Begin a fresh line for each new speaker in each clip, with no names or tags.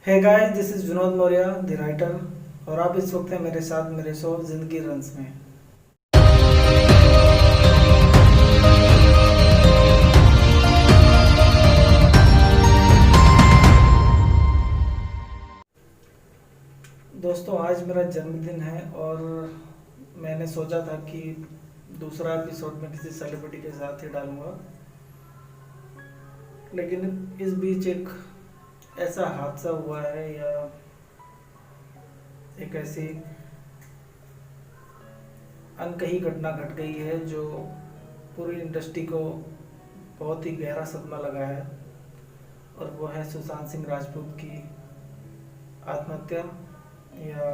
Hey guys, this is Vinod Maurya the writer. और आप इस वक्त हैं मेरे साथ मेरे शो जिंदगी रन्स में। दोस्तों, आज मेरा जन्मदिन है और मैंने सोचा था कि दूसरा एपिसोड में किसी सेलिब्रिटी के साथ ही डालूंगा, लेकिन इस बीच एक ऐसा हादसा हुआ है या एक ऐसी अनकही घटना घट गई है जो पूरी इंडस्ट्री को बहुत ही गहरा सदमा लगा है। और वो है सुशांत सिंह राजपूत की आत्महत्या, या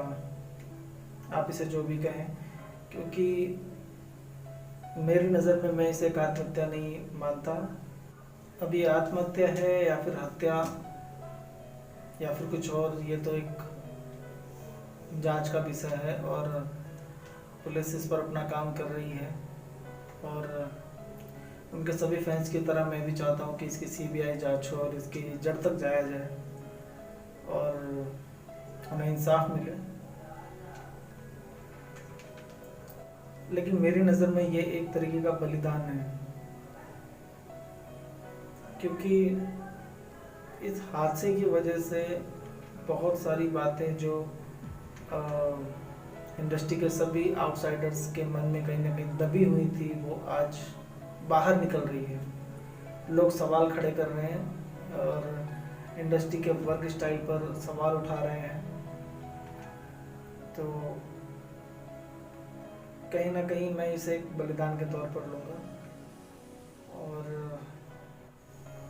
आप इसे जो भी कहें, क्योंकि मेरी नज़र में मैं इसे एक आत्महत्या नहीं मानता। अब ये आत्महत्या है या फिर हत्या या फिर कुछ और, ये तो एक जांच का विषय है और पुलिस इस पर अपना काम कर रही है। और उनके सभी फैंस की तरह मैं भी चाहता हूँ कि इसकी सीबीआई जांच हो और इसकी जड़ तक जाया जाए और उन्हें इंसाफ मिले। लेकिन मेरी नज़र में ये एक तरीके का बलिदान है, क्योंकि इस हादसे की वजह से बहुत सारी बातें जो इंडस्ट्री के सभी आउटसाइडर्स के मन में कहीं ना कहीं दबी हुई थी, वो आज बाहर निकल रही है। लोग सवाल खड़े कर रहे हैं और इंडस्ट्री के वर्क स्टाइल पर सवाल उठा रहे हैं। तो कहीं ना कहीं मैं इसे एक बलिदान के तौर पर लूँगा। और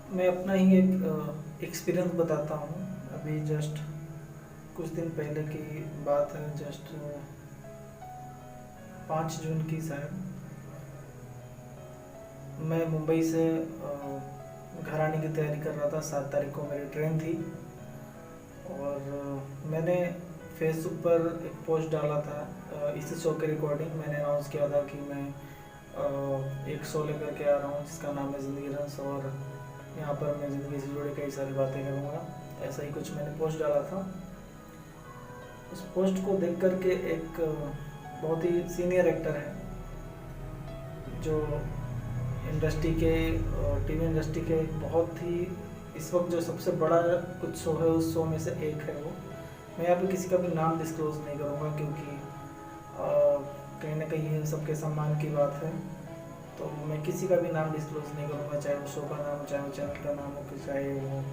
मैं अपना ही एक एक्सपीरियंस बताता हूँ। अभी जस्ट कुछ दिन पहले की बात है, जस्ट 5 जून की शायद। मैं मुंबई से घर आने की तैयारी कर रहा था। 7 तारीख को मेरी ट्रेन थी और मैंने फेसबुक पर एक पोस्ट डाला था इसी शो के रिकॉर्डिंग। मैंने अनाउंस किया था कि मैं एक शो लेकर के आ रहा हूँ जिसका नाम है जिंदगी रन्स, और यहाँ पर मैं ज़िंदगी से जुड़ी कई सारी बातें करूँगा। ऐसा ही कुछ मैंने पोस्ट डाला था। उस पोस्ट को देख कर के एक बहुत ही सीनियर एक्टर है जो इंडस्ट्री के टीवी इंडस्ट्री के बहुत ही इस वक्त जो सबसे बड़ा कुछ शो है, उस शो में से एक है वो। मैं यहाँ पे किसी का भी नाम डिस्क्लोज नहीं करूँगा, क्योंकि कहीं ना कहीं सबके सम्मान की बात है। तो मैं किसी का भी नाम डिस्क्लोज नहीं करूँगा, चाहे वो शो का नाम हो, चाहे वो चैनल का नाम हो, चाहे वो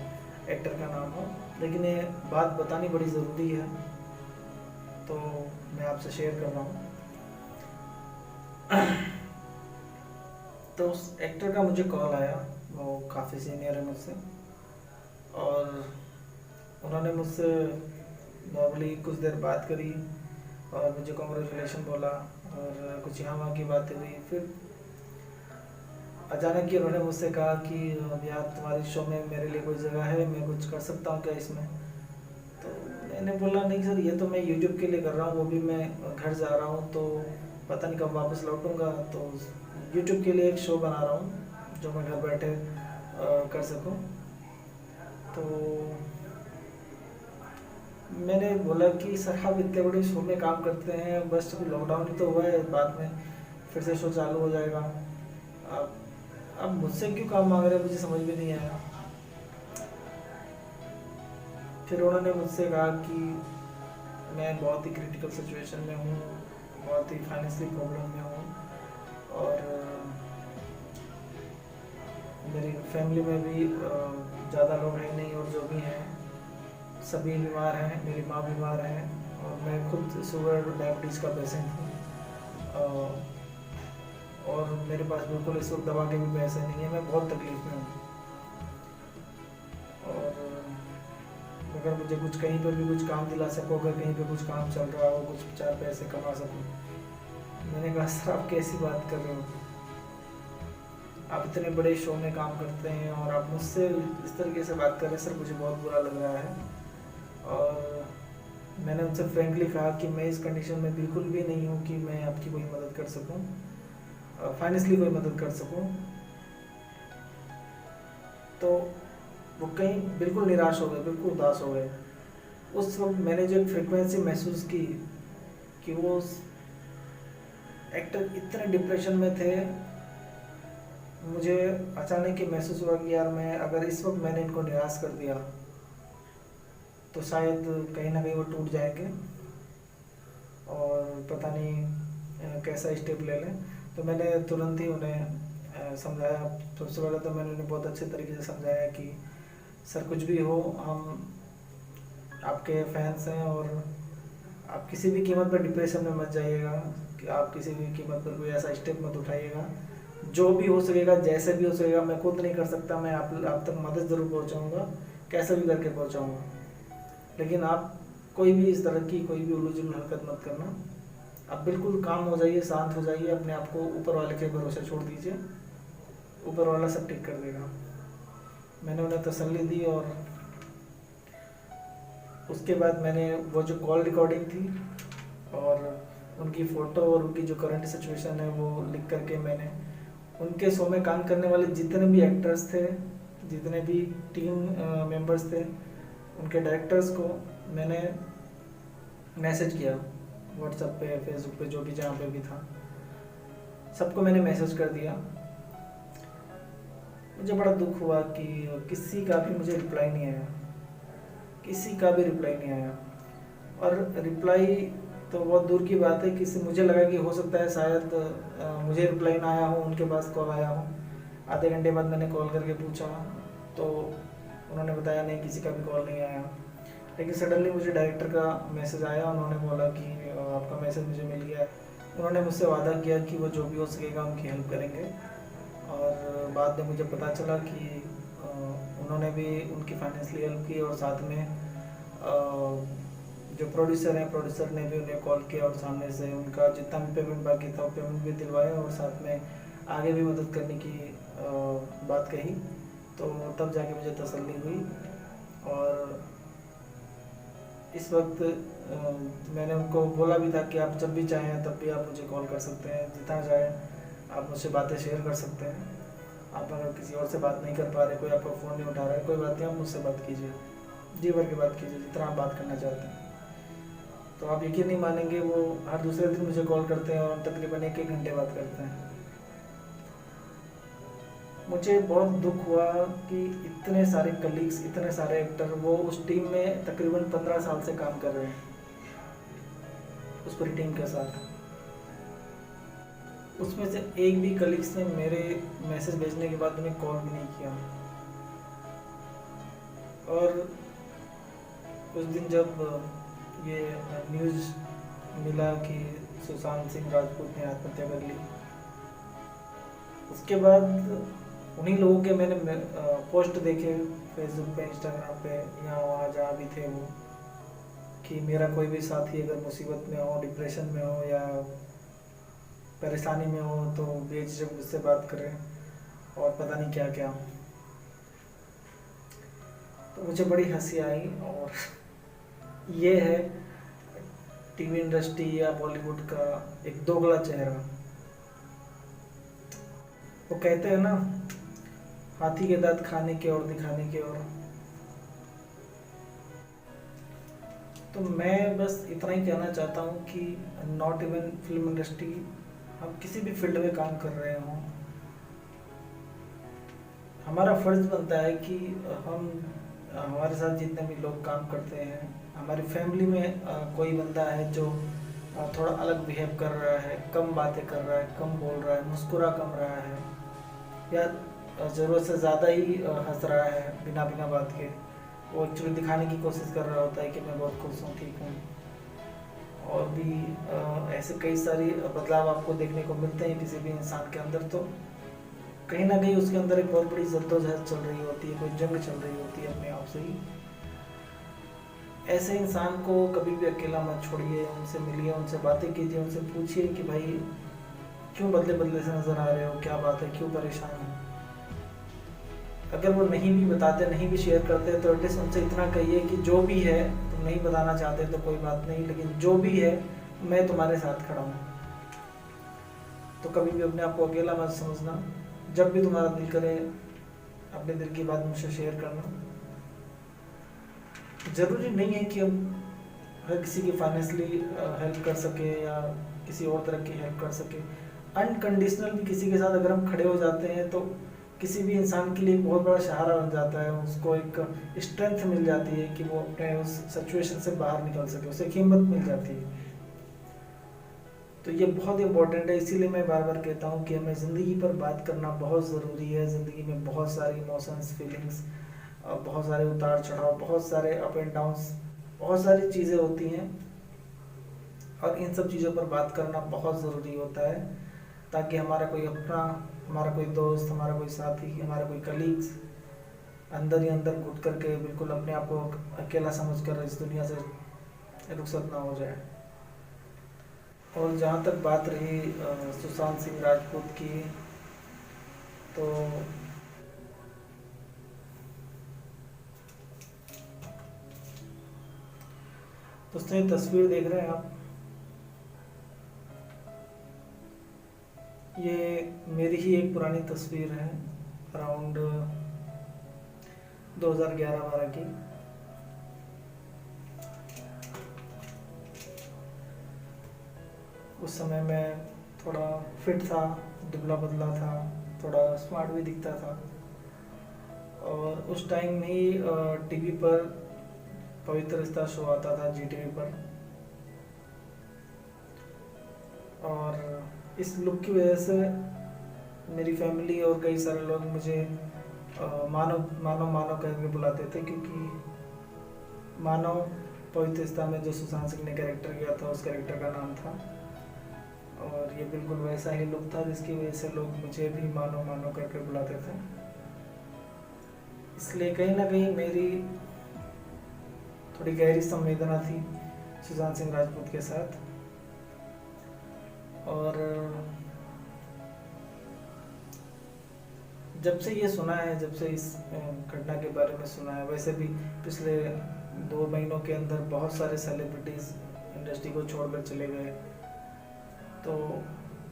एक्टर का नाम हो। लेकिन ये बात बतानी बड़ी ज़रूरी है, तो मैं आपसे शेयर कर रहा हूँ। तो उस एक्टर का मुझे कॉल आया, वो काफ़ी सीनियर है मुझसे, और उन्होंने मुझसे नॉर्मली कुछ देर बात करी और मुझे कॉन्ग्रेचुलेशन बोला और कुछ यहाँ वहाँ की बातें हुई। फिर अचानक ही उन्होंने मुझसे कहा कि यार, तुम्हारे शो में मेरे लिए कोई जगह है, मैं कुछ कर सकता हूँ क्या इसमें? तो मैंने बोला नहीं सर, ये तो मैं यूट्यूब के लिए कर रहा हूँ, वो भी मैं घर जा रहा हूँ, तो पता नहीं कब वापस लौटूंगा। तो यूट्यूब के लिए एक शो बना रहा हूँ जो मैं घर बैठे कर सकूँ। तो मैंने बोला कि सर, आप इतने बड़े शो में काम करते हैं, बस अभी लॉकडाउन ही तो हुआ है, बाद में फिर से शो चालू हो जाएगा। अब अब मुझसे क्यों काम मांग रहे हैं, मुझे समझ में नहीं आया। फिर उन्होंने मुझसे कहा कि मैं बहुत ही क्रिटिकल सिचुएशन में हूँ, बहुत ही फाइनेंशियली प्रॉब्लम में हूँ, और मेरी फैमिली में भी ज़्यादा लोग हैं नहीं, और जो भी हैं सभी बीमार हैं। मेरी माँ बीमार है और मैं खुद शुगर डायबिटीज़ का पेशेंट हूँ, और मेरे पास बिल्कुल इस वक्त दवा के भी पैसे नहीं है। मैं बहुत तकलीफ में हूँ, और अगर मुझे कुछ कहीं पर भी कुछ काम दिला सको, अगर कहीं पे कुछ काम चल रहा हो, कुछ 4 पैसे कमा सकूँ। मैंने कहा सर, आप कैसी बात कर रहे हो? आप इतने बड़े शो में काम करते हैं और आप मुझसे इस तरीके से बात कर रहे हैं। सर, मुझे बहुत बुरा लग रहा है। और मैंने उनसे फ्रेंकली कहा कि मैं इस कंडीशन में बिल्कुल भी नहीं हूँ कि मैं आपकी कोई मदद कर सकूँ, फाइनेंशियली कोई मदद कर सकूँ। तो वो कहीं बिल्कुल निराश हो गए, बिल्कुल उदास हो गए। उस वक्त मैंने जो एक फ्रिक्वेंसी महसूस की कि वो एक्टर इतने डिप्रेशन में थे, मुझे अचानक ही महसूस हुआ कि यार मैं अगर इस वक्त मैंने इनको निराश कर दिया तो शायद कहीं ना कहीं वो टूट जाएंगे और पता नहीं कैसा स्टेप ले लें। तो मैंने तुरंत ही उन्हें समझाया। सबसे पहले तो मैंने उन्हें बहुत अच्छे तरीके से समझाया कि सर कुछ भी हो, हम आपके फैंस हैं और आप किसी भी कीमत पर डिप्रेशन में मत जाइएगा, कि आप किसी भी कीमत पर कोई ऐसा स्टेप मत उठाइएगा। जो भी हो सकेगा, जैसे भी हो सकेगा, मैं खुद नहीं कर सकता, मैं आप तक मदद ज़रूर पहुंचाऊंगा, कैसे भी करके पहुंचाऊंगा, लेकिन आप कोई भी इस तरह की कोई भी उलझुल हरकत मत करना। आप बिल्कुल काम हो जाइए, शांत हो जाइए, अपने आप को ऊपर वाले के भरोसे छोड़ दीजिए, ऊपर वाला सब ठीक कर देगा। मैंने उन्हें तसल्ली दी और उसके बाद मैंने वो जो कॉल रिकॉर्डिंग थी और उनकी फ़ोटो और उनकी जो करंट सिचुएशन है वो लिख करके मैंने उनके शो में काम करने वाले जितने भी एक्टर्स थे, जितने भी टीम मेंबर्स थे, उनके डायरेक्टर्स को मैंने मैसेज किया व्हाट्सएप पे, फेसबुक पे, जो भी जहाँ पे भी था, सबको मैंने मैसेज कर दिया। मुझे बड़ा दुख हुआ कि किसी का भी मुझे रिप्लाई नहीं आया, किसी का भी रिप्लाई नहीं आया। और रिप्लाई तो बहुत दूर की बात है, किसी मुझे लगा कि हो सकता है शायद मुझे रिप्लाई ना आया हो, उनके पास कॉल आया हो। आधे घंटे बाद मैंने कॉल करके पूछा तो उन्होंने बताया नहीं, किसी का भी कॉल नहीं आया। लेकिन सडनली मुझे डायरेक्टर का मैसेज आया, उन्होंने बोला कि आपका मैसेज मुझे मिल गया। उन्होंने मुझसे वादा किया कि वो जो भी हो सकेगा उनकी हेल्प करेंगे। और बाद में मुझे पता चला कि उन्होंने भी उनकी फाइनेंशियली हेल्प की और साथ में जो प्रोड्यूसर हैं, प्रोड्यूसर ने भी उन्हें कॉल किया और सामने से उनका जितना भी पेमेंट बाकी था वो पेमेंट भी दिलवाया और साथ में आगे भी मदद करने की बात कही। तो तब जाके मुझे तसल्ली हुई। और इस वक्त मैंने उनको बोला भी था कि आप जब भी चाहें तब भी आप मुझे कॉल कर सकते हैं, जितना चाहें आप मुझसे बातें शेयर कर सकते हैं। आप अगर किसी और से बात नहीं कर पा रहे, कोई आपका फ़ोन नहीं उठा रहा है, कोई बात नहीं, आप मुझसे बात कीजिए, जी भर के बात कीजिए, जितना आप बात करना चाहते हैं। तो आप यकीन नहीं मानेंगे, वो हर दूसरे दिन मुझे कॉल करते हैं और तकरीबन 1-1 घंटे बात करते हैं। मुझे बहुत दुख हुआ कि इतने सारे कलीग्स, इतने सारे एक्टर, वो उस टीम में तकरीबन 15 साल से काम कर रहे हैं उस पूरी टीम के साथ। उसमें से एक भी कलीग्स ने मेरे मैसेज भेजने के बाद उन्हें कॉल भी नहीं किया। और उस दिन जब ये न्यूज़ मिला कि सुशांत सिंह राजपूत ने आत्महत्या कर ली, उसके बाद उन्हीं लोगों के मैंने पोस्ट देखे फेसबुक पे, इंस्टाग्राम पे, यहाँ वहाँ जहाँ भी थे वो, कि मेरा कोई भी साथी अगर मुसीबत में हो, डिप्रेशन में हो या परेशानी में हो तो बेझिझक मुझसे बात करें, और पता नहीं क्या क्या। तो मुझे बड़ी हंसी आई। और ये है टीवी इंडस्ट्री या बॉलीवुड का एक दोगला चेहरा। वो कहते हैं ना, हाथी के दांत खाने के और दिखाने के और। तो मैं बस इतना ही कहना चाहता हूँ कि नॉट इवन फिल्म इंडस्ट्री, हम किसी भी फील्ड में काम कर रहे हों, हमारा फर्ज बनता है कि हम, हमारे साथ जितने भी लोग काम करते हैं, हमारी फैमिली में कोई बंदा है जो थोड़ा अलग बिहेव कर रहा है, कम बातें कर रहा है, कम बोल रहा है, मुस्कुरा कम रहा है, या ज़रूरत से ज़्यादा ही हंस रहा है बिना बिना बात के, वो एक्चुअली दिखाने की कोशिश कर रहा होता है कि मैं बहुत खुश हूँ, ठीक हूँ। और भी ऐसे कई सारी बदलाव आपको देखने को मिलते हैं किसी भी इंसान के अंदर। तो कहीं ना कहीं उसके अंदर एक बहुत बड़ी जद्दोजहद चल रही होती है, कोई जंग चल रही होती है अपने आप से ही। ऐसे इंसान को कभी भी अकेला मत छोड़िए, उनसे मिलिए, उनसे बातें कीजिए, उनसे पूछिए कि भाई क्यों बदले बदले से नज़र आ रहे हो, क्या बात है, क्यों परेशान हो। अगर वो नहीं भी बताते, नहीं भी शेयर करते, तो एटलीस्ट उनसे इतना कहिए कि जो भी है, तुम नहीं बताना चाहते तो कोई बात नहीं, लेकिन जो भी है मैं तुम्हारे साथ खड़ा हूँ। तो कभी भी अपने आप को अकेला मत समझना। जब भी तुम्हारा दिल करे अपने दिल की बात मुझसे शेयर करना। ज़रूरी नहीं है कि हम हर किसी की फाइनेंशली हेल्प कर सके या किसी और तरह की हेल्प कर सके। अनकंडीशनल भी किसी के साथ अगर हम खड़े हो जाते हैं तो किसी भी इंसान के लिए एक बहुत बड़ा सहारा बन जाता है, उसको एक स्ट्रेंथ मिल जाती है कि वो अपने उस सिचुएशन से बाहर निकल सके, उसे एक हिम्मत मिल जाती है। तो ये बहुत इंपॉर्टेंट है, इसीलिए मैं बार बार कहता हूँ कि हमें ज़िंदगी पर बात करना बहुत ज़रूरी है। ज़िंदगी में बहुत सारी इमोशंस, फीलिंग्स, बहुत सारे उतार चढ़ाव, बहुत सारे अप एंड डाउन्स, बहुत सारी चीज़ें होती हैं और इन सब चीज़ों पर बात करना बहुत ज़रूरी होता है, ताकि हमारा कोई अपना, हमारा कोई दोस्त, हमारा कोई साथी, हमारा कोई कलीग्स अंदर ही अंदर घुट करके बिल्कुल अपने आप को अकेला समझकर इस दुनिया से रुखसत ना हो जाए। और जहाँ तक बात रही सुशांत सिंह राजपूत की, तो दोस्तों ये तस्वीर देख रहे हैं आप, ये मेरी ही एक पुरानी तस्वीर है, अराउंड 2011-12 की। उस समय मैं थोड़ा फिट था, दुबला पतला था, थोड़ा स्मार्ट भी दिखता था। और उस टाइम ही टीवी पर पवित्र रिश्ता शो आता था जी टीवी पर, और इस लुक की वजह से मेरी फैमिली और कई सारे लोग मुझे मानव मानव मानव कह के बुलाते थे, क्योंकि मानव पवित्र रिश्ता में जो सुशांत सिंह ने कैरेक्टर किया था उस कैरेक्टर का नाम था। और ये बिल्कुल वैसा ही लुक था जिसकी वजह से लोग मुझे भी मानव मानव करके बुलाते थे। इसलिए कहीं ना कहीं मेरी थोड़ी गहरी संवेदना थी सुशांत सिंह राजपूत के साथ। और जब से ये सुना है, जब से इस घटना के बारे में सुना है, वैसे भी पिछले 2 महीनों के अंदर बहुत सारे सेलिब्रिटीज़ इंडस्ट्री को छोड़कर चले गए, तो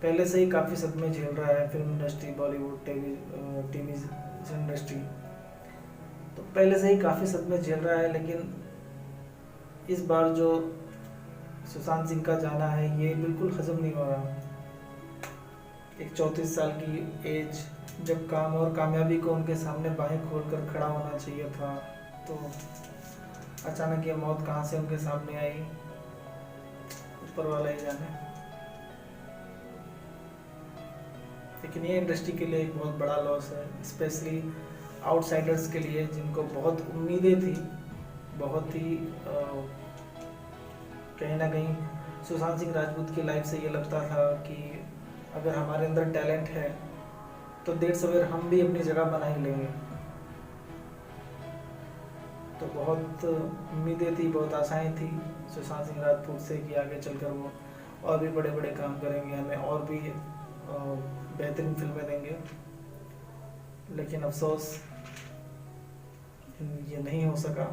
पहले से ही काफ़ी सदमे झेल रहा है film industry, Bollywood, TV industry, तो पहले से ही काफ़ी सदमे झेल रहा है। लेकिन इस बार जो सुशांत सिंह का जाना है ये बिल्कुल हजम नहीं हो रहा। एक 34 साल की एज, जब काम और कामयाबी को उनके सामने बाहें खोलकर खड़ा होना चाहिए था, तो अचानक ये मौत कहाँ से उनके सामने आई, ऊपर वाला ही जाने। लेकिन ये इंडस्ट्री के लिए एक बहुत बड़ा लॉस है, स्पेशली आउटसाइडर्स के लिए, जिनको बहुत उम्मीदें थी, बहुत ही कहीं ना कहीं सुशांत सिंह राजपूत की लाइफ से ये लगता था कि अगर हमारे अंदर टैलेंट है तो देर सवेर हम भी अपनी जगह बना ही लेंगे। तो बहुत उम्मीदें थी, बहुत आशाएं थी सुशांत सिंह राजपूत से कि आगे चलकर वो और भी बड़े बड़े काम करेंगे, हमें और भी बेहतरीन फिल्में देंगे। लेकिन अफसोस ये नहीं हो सका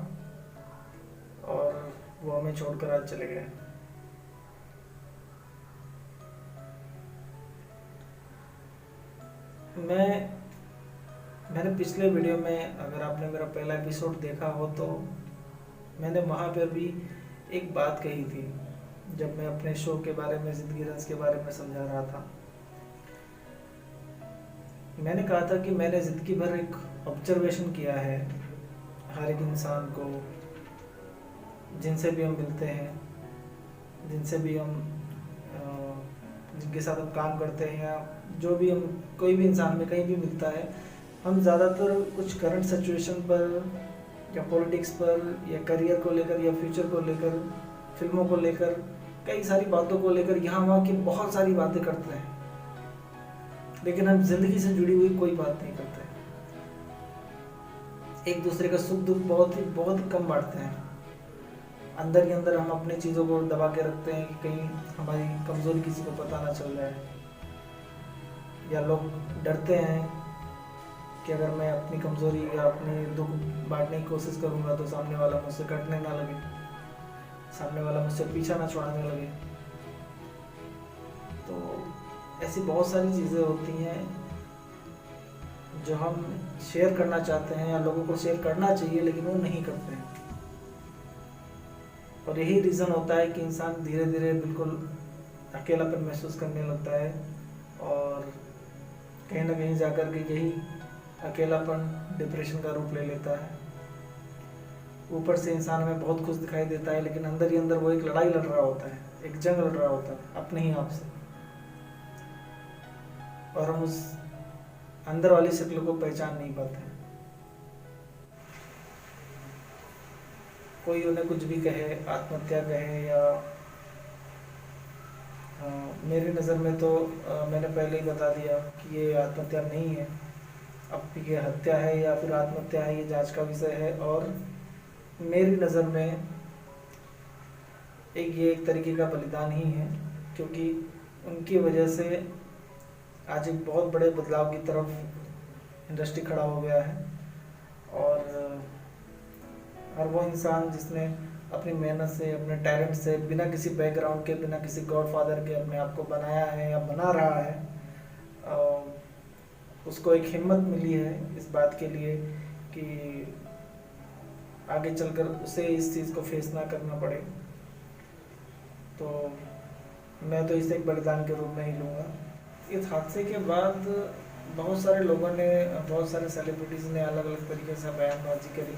और वो हमें छोड़कर आज चले गए। मैंने पिछले वीडियो में, अगर आपने मेरा पहला एपिसोड देखा हो, तो मैंने वहाँ पर भी एक बात कही थी, जब मैं अपने शो के बारे में, जिंदगी रंस के बारे में समझा रहा था। मैंने कहा था कि मैंने ज़िंदगी भर एक ऑब्जर्वेशन किया है हर एक इंसान को, जिनसे भी हम मिलते हैं, जिनसे भी हम जिनके साथ हम काम करते हैं, या जो भी हम, कोई भी इंसान में कहीं भी मिलता है, हम ज़्यादातर कुछ करंट सिचुएशन पर या पॉलिटिक्स पर या करियर को लेकर या फ्यूचर को लेकर, फिल्मों को लेकर, कई सारी बातों को लेकर यहाँ वहाँ की बहुत सारी बातें करते हैं, लेकिन हम जिंदगी से जुड़ी हुई कोई बात नहीं करते। एक दूसरे का सुख दुख बहुत कम बांटते हैं। अंदर ही अंदर हम अपनी चीज़ों को दबा के रखते हैं कि कहीं हमारी कमज़ोरी किसी को पता ना चल जाए, या लोग डरते हैं कि अगर मैं अपनी कमज़ोरी या अपनी दुख बांटने की कोशिश करूँगा तो सामने वाला मुझसे कटने ना लगे, सामने वाला मुझसे पीछा ना छुड़ाने लगे। तो ऐसी बहुत सारी चीज़ें होती हैं जो हम शेयर करना चाहते हैं या लोगों को शेयर करना चाहिए, लेकिन वो नहीं करते हैं। और यही रीज़न होता है कि इंसान धीरे धीरे बिल्कुल अकेलापन महसूस करने लगता है, और कहीं ना कहीं जाकर के यही अकेलापन डिप्रेशन का रूप ले लेता है। ऊपर से इंसान में बहुत खुश दिखाई देता है, लेकिन अंदर ही अंदर वो एक लड़ाई लड़ रहा होता है, एक जंग लड़ रहा होता है अपने ही आप से, और हम उस अंदर वाली शक्ल को पहचान नहीं पाते हैं। कोई उन्हें कुछ भी कहे, आत्महत्या कहे या मेरी नज़र में तो मैंने पहले ही बता दिया कि ये आत्महत्या नहीं है, अब ये हत्या है या फिर आत्महत्या है, ये जांच का विषय है। और मेरी नज़र में ये एक तरीके का बलिदान ही है, क्योंकि उनकी वजह से आज एक बहुत बड़े बदलाव की तरफ इंडस्ट्री खड़ा हो गया है। और हर वो इंसान जिसने अपनी मेहनत से, अपने टैलेंट से, बिना किसी बैकग्राउंड के, बिना किसी गॉडफादर के अपने आप को बनाया है या बना रहा है, उसको एक हिम्मत मिली है इस बात के लिए कि आगे चलकर उसे इस चीज़ को फेस ना करना पड़े। तो मैं तो इसे एक बलिदान के रूप में ही लूँगा। इस हादसे के बाद बहुत सारे लोगों ने, बहुत सारे सेलिब्रिटीज़ ने अलग अलग तरीके से बयानबाजी करी।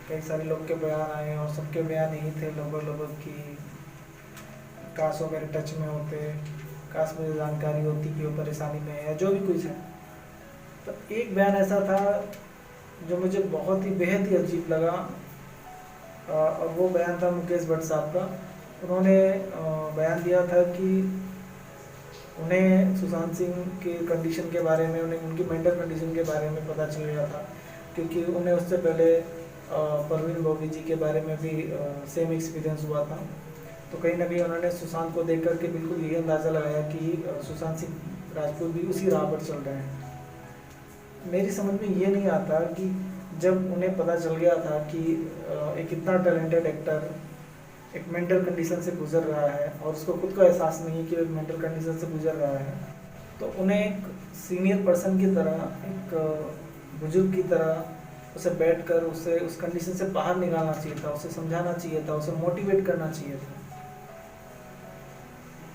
कई सारे लोग के बयान आए और सबके बयान यही थे लगभग कि काश वो मेरे टच में होते, काश मुझे जानकारी होती कि वो परेशानी में है या जो भी कुछ है। तो एक बयान ऐसा था जो मुझे बहुत ही बेहद ही अजीब लगा, और वो बयान था मुकेश भट्ट साहब का। उन्होंने बयान दिया था कि उन्हें सुशांत सिंह के कंडीशन के बारे में, उन्हें उनकी मेंटल कंडीशन के बारे में पता चल गया था, क्योंकि उन्हें उससे पहले परवीन बॉबी जी के बारे में भी सेम एक्सपीरियंस हुआ था। तो कहीं ना कहीं उन्होंने सुशांत को देख करके बिल्कुल यही अंदाज़ा लगाया कि सुशांत सिंह राजपूत भी उसी राह पर चल रहे हैं। मेरी समझ में ये नहीं आता कि जब उन्हें पता चल गया था कि एक इतना टैलेंटेड एक्टर एक मेंटल कंडीशन से गुजर रहा है और उसको खुद को एहसास नहीं है कि वो एक मेंटल कंडीशन से गुजर रहा है, तो उन्हें एक सीनियर पर्सन की तरह, एक बुजुर्ग की तरह उसे बैठकर उसे उस कंडीशन से बाहर निकालना चाहिए था, उसे समझाना चाहिए था, उसे मोटिवेट करना चाहिए था।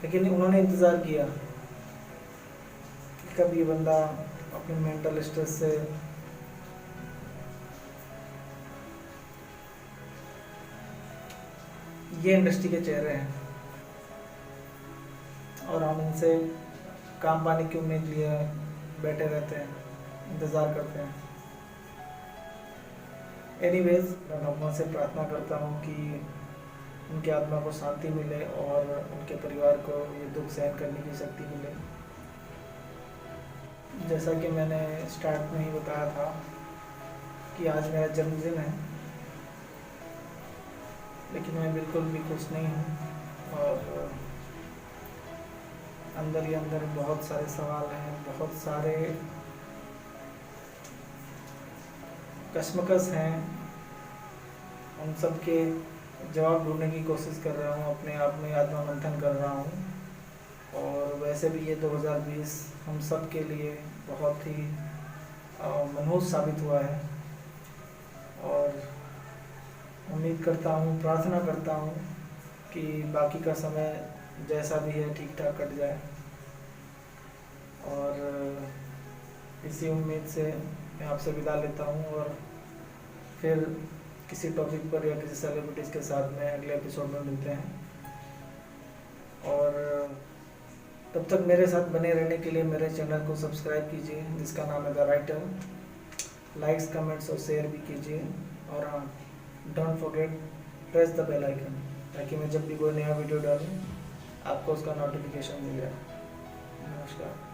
लेकिन उन्होंने इंतज़ार किया कि कब ये बंदा अपने मेंटल स्ट्रेस से ये इंडस्ट्री के चेहरे हैं और हम इनसे काम पाने की उम्मीद लिए बैठे रहते हैं, इंतज़ार करते हैं। एनीवेज, मैं भगवान से प्रार्थना करता हूँ कि उनकी आत्मा को शांति मिले और उनके परिवार को ये दुख सहन करने की शक्ति मिले। जैसा कि मैंने स्टार्ट में ही बताया था कि आज मेरा जन्मदिन है, लेकिन मैं बिल्कुल भी खुश नहीं हूँ और अंदर ही अंदर बहुत सारे सवाल हैं, बहुत सारे कश्मकश हैं। उन सब के जवाब ढूंढने की कोशिश कर रहा हूँ, अपने आप में आत्मा मंथन कर रहा हूँ। और वैसे भी ये 2020 हम सब के लिए बहुत ही मनहूस साबित हुआ है और उम्मीद करता हूँ, प्रार्थना करता हूँ कि बाकी का समय जैसा भी है ठीक ठाक कट जाए। और इसी उम्मीद से मैं आपसे विदा लेता हूँ और फिर किसी टॉपिक पर या किसी सेलिब्रिटीज़ के साथ में अगले एपिसोड में मिलते हैं। और तब तक मेरे साथ बने रहने के लिए मेरे चैनल को सब्सक्राइब कीजिए, जिसका नाम है द राइटर। लाइक्स, कमेंट्स और शेयर भी कीजिए। और हाँ, don't forget press the bell icon, ताकि मैं जब भी कोई नया वीडियो डालूँ आपको उसका नोटिफिकेशन मिल जाए। नमस्कार।